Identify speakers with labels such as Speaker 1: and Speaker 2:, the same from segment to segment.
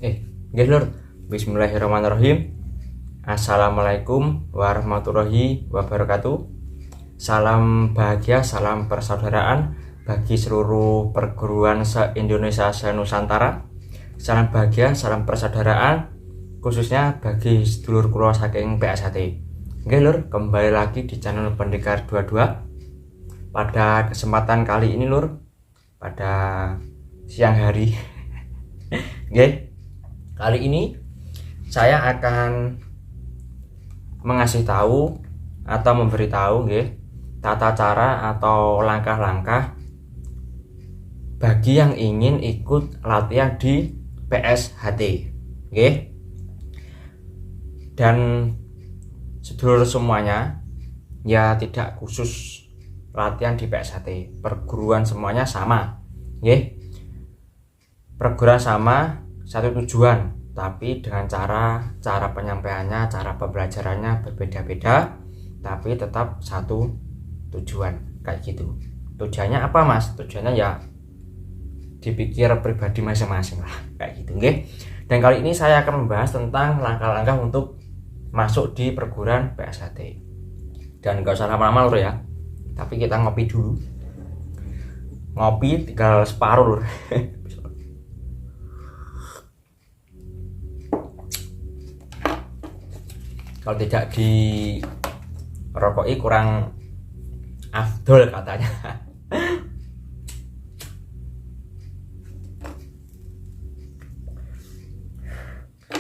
Speaker 1: Nggih Lur. Bismillahirrahmanirrahim. Assalamualaikum warahmatullahi wabarakatuh. Salam bahagia, salam persaudaraan bagi seluruh perguruan se-Indonesia se-Nusantara. Salam bahagia, salam persaudaraan khususnya bagi sedulur kula saking PSHT. Nggih Lur, kembali lagi di channel Pendekar 22. Pada kesempatan kali ini Lur, pada siang hari nggih, kali ini saya akan mengasih tahu atau memberitahu nggih tata cara atau langkah-langkah bagi yang ingin ikut latihan di PSHT nggih. Dan sedulur semuanya, ya tidak khusus latihan di PSHT, perguruan semuanya sama nggih. Perguruan sama, satu tujuan, tapi dengan cara penyampaiannya, cara pembelajarannya berbeda-beda, tapi tetap satu tujuan kayak gitu. Tujuannya apa Mas? Tujuannya ya dipikir pribadi masing-masing lah kayak gitu nggih. Dan kali ini saya akan membahas tentang langkah-langkah untuk masuk di perguruan PSHT. Dan gak usah lama-lama Lur ya, tapi kita ngopi dulu. Ngopi tinggal separuh Lur. Kalau tidak dirokoki kurang afdol katanya.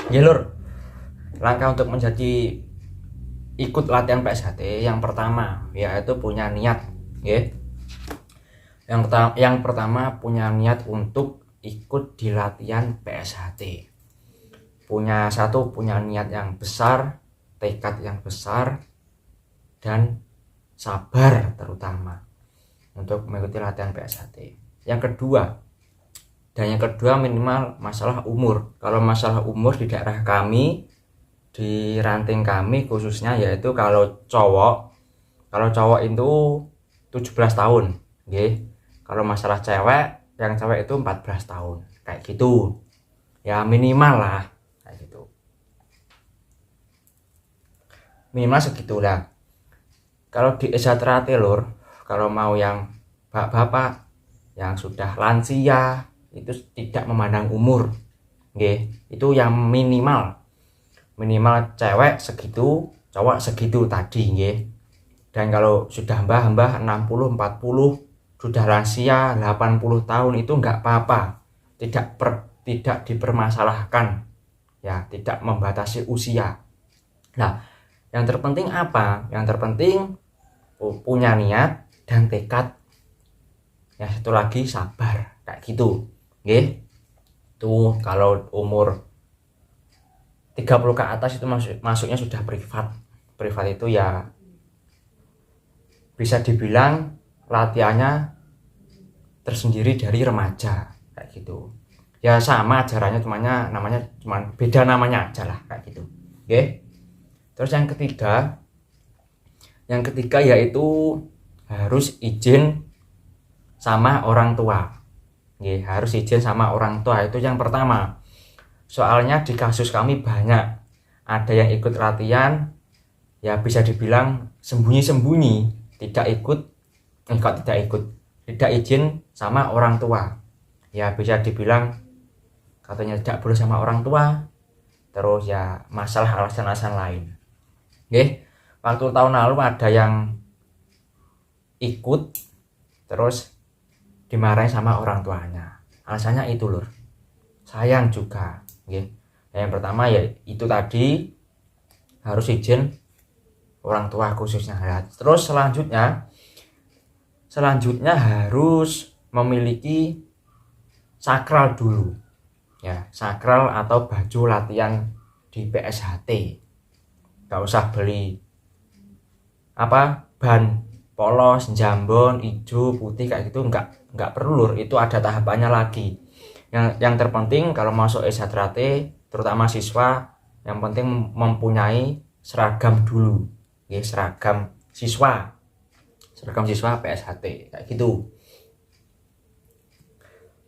Speaker 1: Ya Lur, langkah untuk menjadi ikut latihan PSHT yang pertama yaitu punya niat ya. Yang pertama punya niat untuk ikut di latihan PSHT. Punya niat yang besar, tekad yang besar, dan sabar terutama untuk mengikuti latihan PSHT. Yang kedua minimal masalah umur. Kalau masalah umur di daerah kami, di ranting kami khususnya, yaitu kalau cowok itu 17 tahun nggih. Kalau masalah cewek, yang cewek itu 14 tahun kayak gitu ya, minimal lah kayak gitu, minimal segitulah. Kalau di SHT Lur, kalau mau yang bapak-bapak yang sudah lansia itu tidak memandang umur nggih. Itu yang minimal cewek segitu, cowok segitu tadi nggih. Dan kalau sudah mbah-mbah 60 40 sudah lansia 80 tahun itu enggak apa-apa, tidak dipermasalahkan ya, tidak membatasi usia. Nah, yang terpenting apa? Yang terpenting punya niat dan tekad. Ya, satu lagi sabar kayak gitu nggih. Tuh kalau umur 30 ke atas itu masuknya sudah privat itu ya bisa dibilang latihannya tersendiri dari remaja kayak gitu ya, sama ajarannya, namanya beda namanya aja lah kayak gitu oke. Terus yang ketiga yaitu harus izin sama orang tua nggih. Harus izin sama orang tua, itu yang pertama. Soalnya di kasus kami banyak ada yang ikut latihan ya bisa dibilang sembunyi-sembunyi, tidak izin sama orang tua ya, bisa dibilang katanya tidak boleh sama orang tua, terus ya masalah alasan-alasan lain nggih. Waktu tahun lalu ada yang ikut terus dimarahin sama orang tuanya, alasannya itu Lur, sayang juga nggih. Yang pertama ya itu tadi, harus izin orang tua khususnya. Terus selanjutnya harus memiliki sakral dulu ya, sakral atau baju latihan di PSHT. Gak usah beli ban polos, jambon, hijau, putih kayak gitu, enggak perlu Lur, itu ada tahapannya lagi. Yang terpenting kalau masuk SHT terutama siswa, yang penting mempunyai seragam dulu ya, seragam siswa PSHT kayak gitu.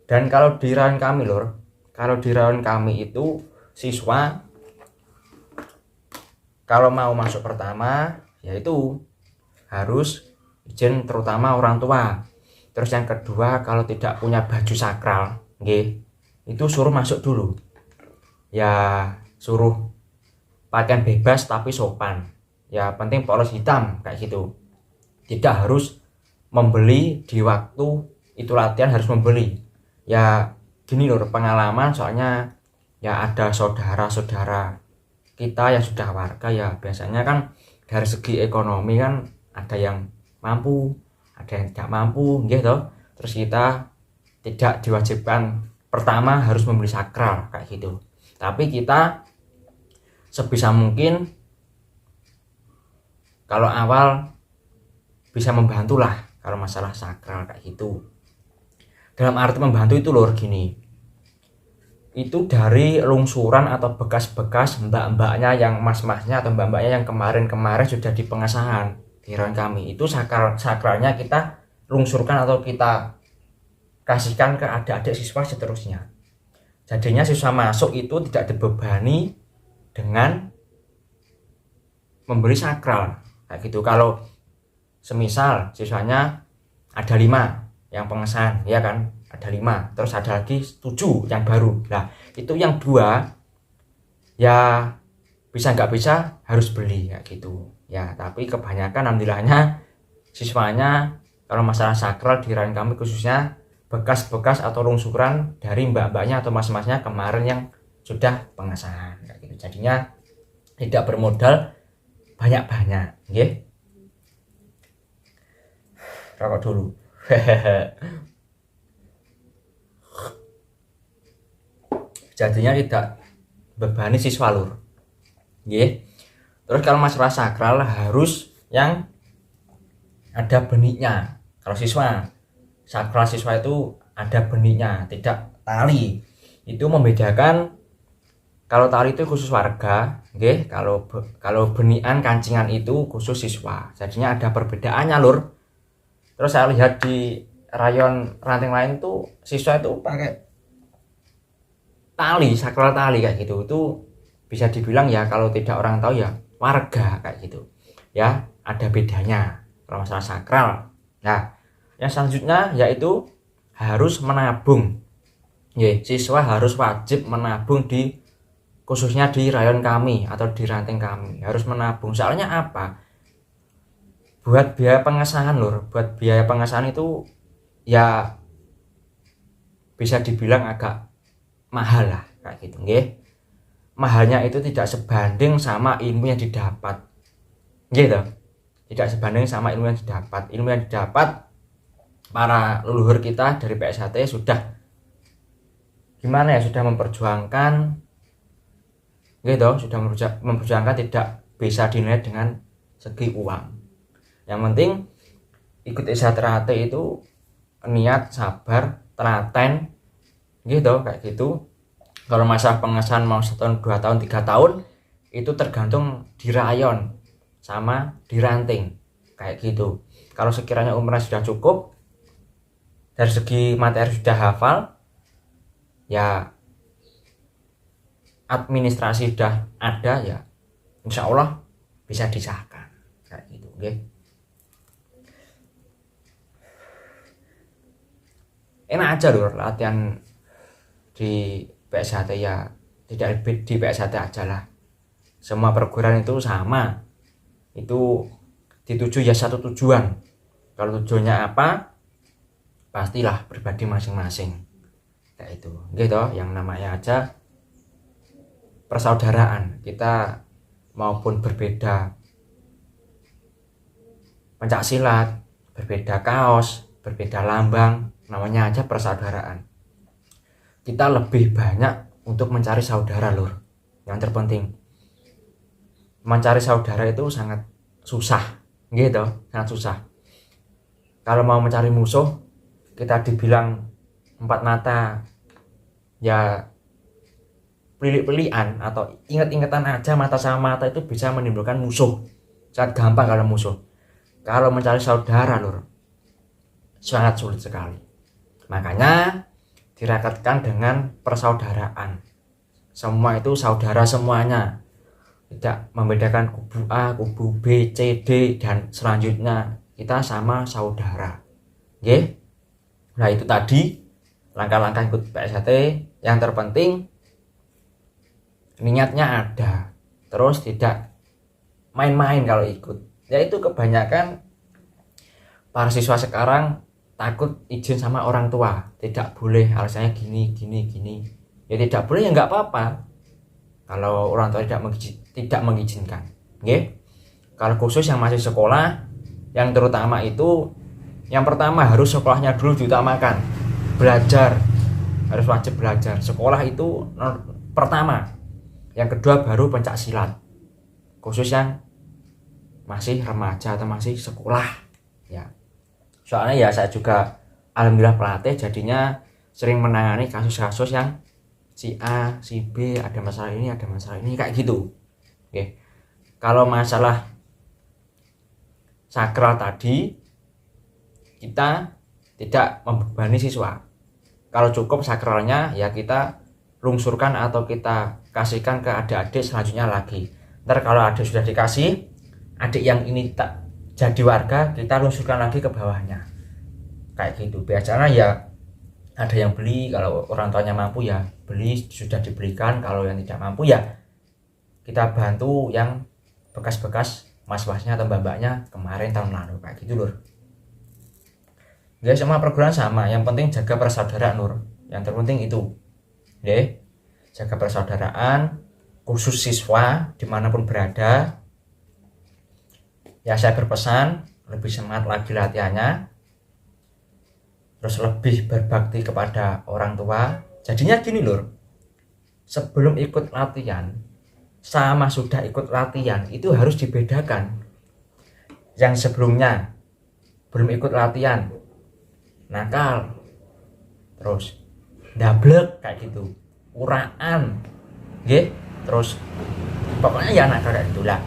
Speaker 1: Dan kalau di ranting kami Lur, kalau di rayon kami itu siswa kalau mau masuk pertama yaitu harus izin terutama orang tua. Terus yang kedua, kalau tidak punya baju sakral, itu suruh masuk dulu. Ya suruh pakaian bebas tapi sopan. Ya penting polos hitam kayak gitu. Tidak harus membeli di waktu itu latihan, harus membeli. Ya gini loh pengalaman, soalnya ya ada saudara-saudara kita yang sudah warga ya biasanya kan dari segi ekonomi kan ada yang mampu, ada yang tidak mampu gitu. Terus kita tidak diwajibkan pertama harus membeli sakral kayak gitu, tapi kita sebisa mungkin kalau awal bisa membantulah kalau masalah sakral kayak gitu. Dalam arti membantu itu lur gini, itu dari lungsuran atau bekas-bekas mbak-mbaknya yang mas-masnya atau mbak-mbaknya yang kemarin-kemarin sudah di pengesahan di rayon kami, itu sakralnya kita lungsurkan atau kita kasihkan ke adik-adik siswa seterusnya. Jadinya siswa masuk itu tidak dibebani dengan membeli sakral kayak gitu. Kalau semisal siswanya ada 5 yang pengesahan ya kan, ada 5, terus ada lagi 7 yang baru. Nah itu yang 2 ya bisa nggak bisa harus beli kayak gitu ya. Tapi kebanyakan alhamdulillahnya siswanya kalau masalah sakral di rayon kami khususnya bekas-bekas atau lungsuran dari mbak-mbaknya atau mas-masnya kemarin yang sudah pengesahan kayak gitu. Jadinya tidak bermodal banyak-banyak nggih. Rokok dulu. Jadinya tidak bebani siswa lur. Nggih. Terus kalau masalah sakral harus yang ada beniknya. Kalau siswa sakral siswa itu ada beniknya, tidak tali. Itu membedakan, kalau tali itu khusus warga, nggih. Kalau benikan kancingan itu khusus siswa. Jadinya ada perbedaannya lur. Terus saya lihat di rayon ranting lain tuh siswa itu pakai tali, sakral tali kayak gitu. Itu bisa dibilang ya kalau tidak orang tahu ya warga kayak gitu. Ya, ada bedanya kalau masalah sakral. Nah, yang selanjutnya yaitu harus menabung. Siswa harus wajib menabung khususnya di rayon kami atau di ranting kami. Harus menabung. Soalnya apa? Buat biaya pengesahan lur, buat biaya pengesahan itu ya bisa dibilang agak mahal lah kayak gitu nggih. Mahalnya itu tidak sebanding sama ilmu yang didapat. Gitu. Tidak sebanding sama ilmu yang didapat. Ilmu yang didapat para leluhur kita dari PSHT sudah gimana ya, sudah memperjuangkan gitu, sudah memperjuangkan tidak bisa dinilai dengan segi uang. Yang penting ikut SHT itu niat, sabar, telaten gitu kayak gitu. Kalau masalah pengesahan mau 1 tahun, 2 tahun, 3 tahun itu tergantung di rayon sama di ranting kayak gitu. Kalau sekiranya umurnya sudah cukup, dari segi materi sudah hafal, ya administrasi sudah ada, ya insya Allah bisa disahkan kayak gitu okay. Enak aja loh latihan di PSHT ya, tidak di PSHT aja lah, semua perguruan itu sama, itu dituju ya satu tujuan. Kalau tujuannya apa, pastilah pribadi masing-masing kayak itu gitu. Yang namanya aja persaudaraan kita, maupun berbeda pencak silat, berbeda kaos, berbeda lambang, namanya aja persaudaraan. Kita lebih banyak untuk mencari saudara lur. Yang terpenting mencari saudara itu sangat susah gitu, sangat susah. Kalau mau mencari musuh, kita dibilang 4 mata ya pelik-pelikan atau inget-ingetan aja, mata sama mata itu bisa menimbulkan musuh. Sangat gampang kalau musuh. Kalau mencari saudara lur sangat sulit sekali. Makanya dirakatkan dengan persaudaraan. Semua itu saudara semuanya, tidak membedakan kubu A, kubu B, C, D dan selanjutnya, kita sama saudara. Oke. Nah, itu tadi langkah-langkah ikut PSAT. Yang terpenting niatnya ada, terus tidak main-main kalau ikut. Yaitu kebanyakan para siswa sekarang takut izin sama orang tua, tidak boleh, alasannya gini. Ya tidak boleh, ya nggak apa-apa kalau orang tua tidak mengizinkan. Oke. Kalau khusus yang masih sekolah, yang terutama itu, yang pertama harus sekolahnya dulu diutamakan, belajar, harus wajib belajar. Sekolah itu pertama, yang kedua baru pencak silat, khusus yang masih remaja atau masih sekolah ya. Soalnya ya saya juga alhamdulillah pelatih, jadinya sering menangani kasus-kasus yang si A, si B ada masalah ini kayak gitu. Oke. Kalau masalah sakral tadi, kita tidak membebani siswa. Kalau cukup sakralnya ya kita lungsurkan atau kita kasihkan ke adik-adik selanjutnya lagi. Ntar kalau adik sudah dikasih, adik yang ini tak jadi warga, kita lungsurkan lagi ke bawahnya. Kayak gitu. Biasanya ya ada yang beli, kalau orang tuanya mampu ya beli, sudah dibelikan. Kalau yang tidak mampu ya kita bantu yang bekas-bekas mas-masnya atau mbak-mbaknya kemarin tahun lalu, kayak gitu lur. Guys, semua perguruan sama, yang penting jaga persaudaraan lur. Yang terpenting itu jaga persaudaraan, khusus siswa dimanapun berada. Ya saya berpesan lebih semangat lagi latihannya, terus lebih berbakti kepada orang tua. Jadinya gini lur, sebelum ikut latihan sama sudah ikut latihan itu harus dibedakan. Yang sebelumnya belum ikut latihan nakal, terus dablek kayak gitu, uraan, terus pokoknya ya nakal kayak gitulah.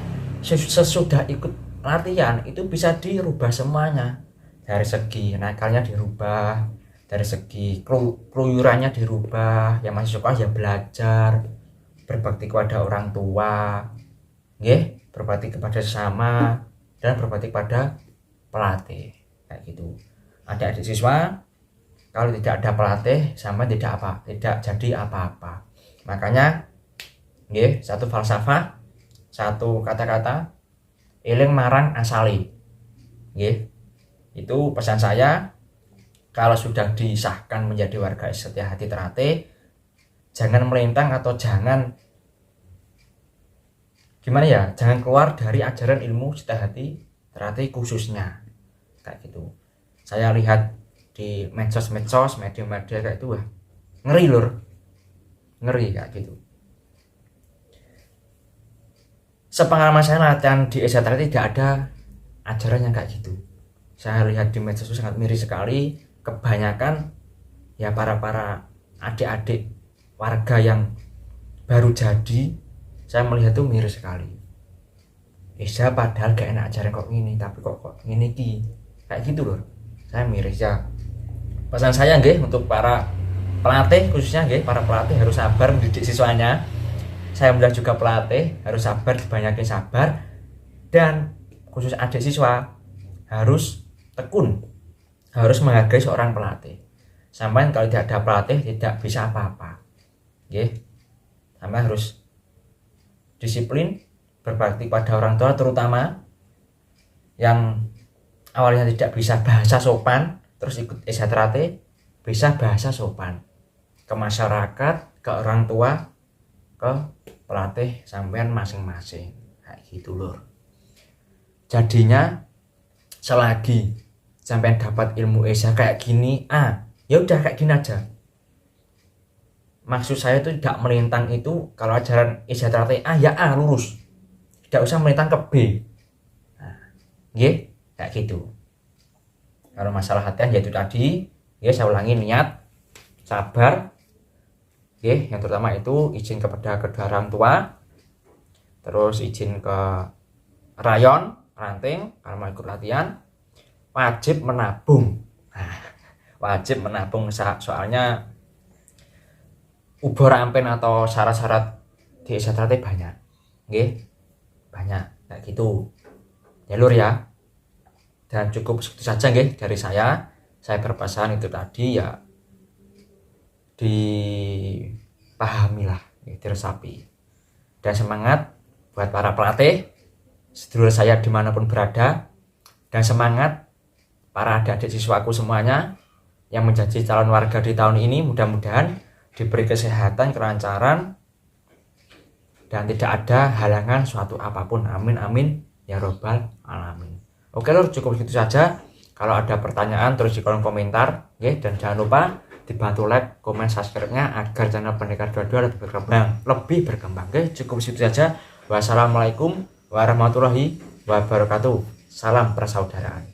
Speaker 1: Sesudah ikut latihan itu bisa dirubah semuanya, dari segi nakalnya dirubah, dari segi keluyurannya dirubah. Yang masih sekolah ya belajar, berbakti kepada orang tua, berbakti kepada sesama, dan berbakti pada pelatih kayak gitu. Adik-adik siswa kalau tidak ada pelatih sama tidak jadi apa-apa. Makanya satu falsafah, satu kata-kata, eling marang asali. Itu pesan saya. Kalau sudah disahkan menjadi warga setia hati terate, jangan melintang atau jangan jangan keluar dari ajaran ilmu setia hati terate khususnya kayak gitu. Saya lihat di medsos, media kayak itu, ngeri lur, ngeri kayak gitu. Sepengalaman saya latihan di STR tidak ada ajaran yang kayak gitu. Saya lihat di medsos itu sangat miris sekali. Kebanyakan ya para adik-adik warga yang baru jadi, saya melihat tuh miris sekali. Padahal gak enak ajaran kok gini, tapi kok gini kayak gitu loh. Saya miris ya. Pesan saya untuk para pelatih khususnya para pelatih harus sabar mendidik siswanya. Saya mudah juga pelatih, harus sabar, dibanyakin sabar. Dan khusus adik siswa harus tekun, harus menghargai seorang pelatih. Sampai kalau tidak ada pelatih tidak bisa apa-apa. Sampai harus disiplin, berbakti pada orang tua, terutama yang awalnya tidak bisa bahasa sopan, terus ikut STRT bisa bahasa sopan ke masyarakat, ke orang tua, ke pelatih sampean masing-masing kayak gitu lur. Jadinya selagi sampean dapat ilmu ESA kayak gini, ya udah kayak gini aja. Maksud saya itu tidak melintang itu. Kalau ajaran STRT ya lurus, tidak usah melintang ke B. Kayak gitu. Kalau masalah hatian yaitu tadi, saya ulangi, niat, sabar, yang terutama itu izin kepada kedua orang tua, terus izin ke rayon, ranting kalau mau ikut latihan, wajib menabung. Wajib menabung, soalnya ubur ampen atau syarat-syarat di STRAT banyak, nggih, banyak kayak gitu ya lur ya. Dan cukup segitu saja nggih dari saya berpesan itu tadi ya, dipahamilah, diresapi, dan semangat buat para pelatih sedulur saya dimanapun berada, dan semangat para adik-adik siswaku semuanya yang menjadi calon warga di tahun ini. Mudah-mudahan diberi kesehatan, kelancaran, dan tidak ada halangan suatu apapun. Amin amin ya robbal alamin. Oke lur, cukup gitu saja. Kalau ada pertanyaan terus di kolom komentar, ya, dan jangan lupa dibantu like, komen, subscribe-nya agar channel Pendekar 22 lebih berkembang. Oke, cukup situ saja. Wassalamualaikum warahmatullahi wabarakatuh. Salam persaudaraan.